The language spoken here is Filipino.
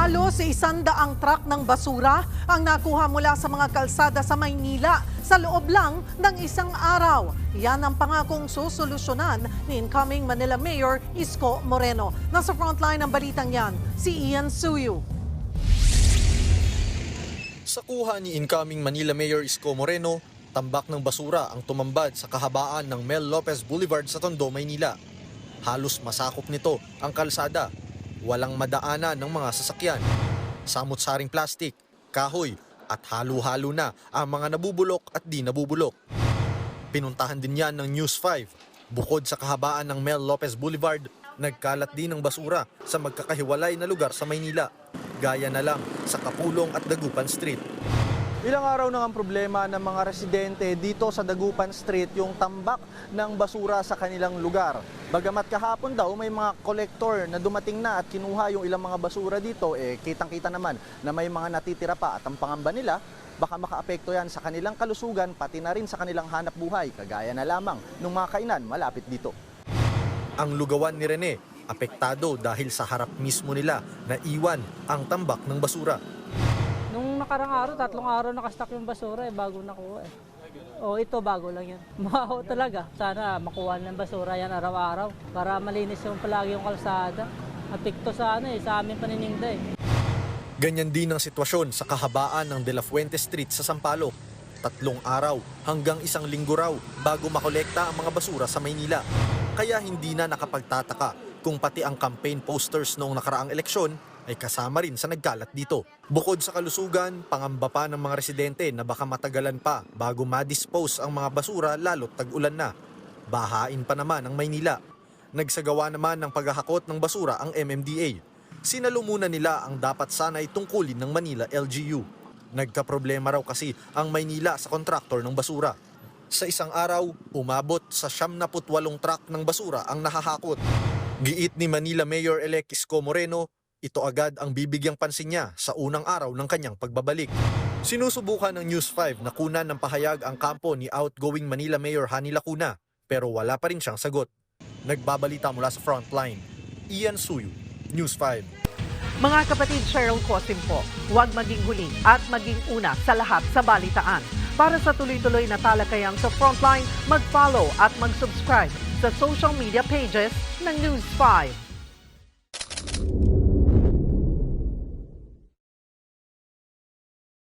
Halos 100 truck ng basura ang nakuha mula sa mga kalsada sa Maynila sa loob lang ng isang araw. Yan ang pangakong susolusyonan ni incoming Manila Mayor Isko Moreno. Nasa frontline ng balitang yan, si Ian Suyu. Sa kuha ni incoming Manila Mayor Isko Moreno, tambak ng basura ang tumambad sa kahabaan ng Mel Lopez Boulevard sa Tondo, Maynila. Halos masakop nito ang kalsada. Walang madaanan ng mga sasakyan. Samot-saring plastik, kahoy at halo-halo na ang mga nabubulok at di nabubulok. Pinuntahan din yan ng News 5. Bukod sa kahabaan ng Mel Lopez Boulevard, nagkalat din ng basura sa magkakahiwalay na lugar sa Maynila. Gaya na lang sa Kapulong at Dagupan Street. Ilang araw na ang problema ng mga residente dito sa Dagupan Street yung tambak ng basura sa kanilang lugar. Bagamat kahapon daw may mga kolektor na dumating na at kinuha yung ilang mga basura dito, kitang-kita naman na may mga natitira pa at ang pangamba nila, baka makaapekto yan sa kanilang kalusugan pati na rin sa kanilang hanap buhay, kagaya na lamang ng mga kainan malapit dito. Ang lugawan ni Rene, apektado dahil sa harap mismo nila na iwan ang tambak ng basura. Nung nakarang araw, 3 araw nakastock yung basura bago nakuha O ito bago lang yan. Maho talaga. Sana makuha ng basura yan araw-araw para malinis yung palagi yung kalsada. Apekto sa sa aming panininda Ganyan din ang sitwasyon sa kahabaan ng De La Fuente Street sa Sampaloc. 3 araw hanggang 1 linggo raw bago makolekta ang mga basura sa Maynila. Kaya hindi na nakapagtataka kung pati ang campaign posters noong nakaraang eleksyon ay kasama rin sa nagkalat dito. Bukod sa kalusugan, pangamba pa ng mga residente na baka matagalan pa bago ma-dispose ang mga basura lalo't tag-ulan na. Bahain pa naman ang Maynila. Nagsagawa naman ng paghahakot ng basura ang MMDA. Sinalumunan nila ang dapat sana'y tungkulin ng Manila LGU. Nagkaproblema raw kasi ang Maynila sa kontraktor ng basura. Sa isang araw, umabot sa 78 truck ng basura ang nahahakot. Giit ni Manila Mayor-elect Isko Moreno, ito agad ang bibigyang pansin niya sa unang araw ng kanyang pagbabalik. Sinusubukan ng News 5 na kunan ng pahayag ang kampo ni outgoing Manila Mayor Hani Lacuna, pero wala pa rin siyang sagot. Nagbabalita mula sa frontline, Ian Suyu, News 5. Mga kapatid, Cheryl Cosim po, huwag maging huli at maging una sa lahat sa balitaan. Para sa tuloy-tuloy na talakayan sa frontline, mag-follow at mag-subscribe sa social media pages ng News 5.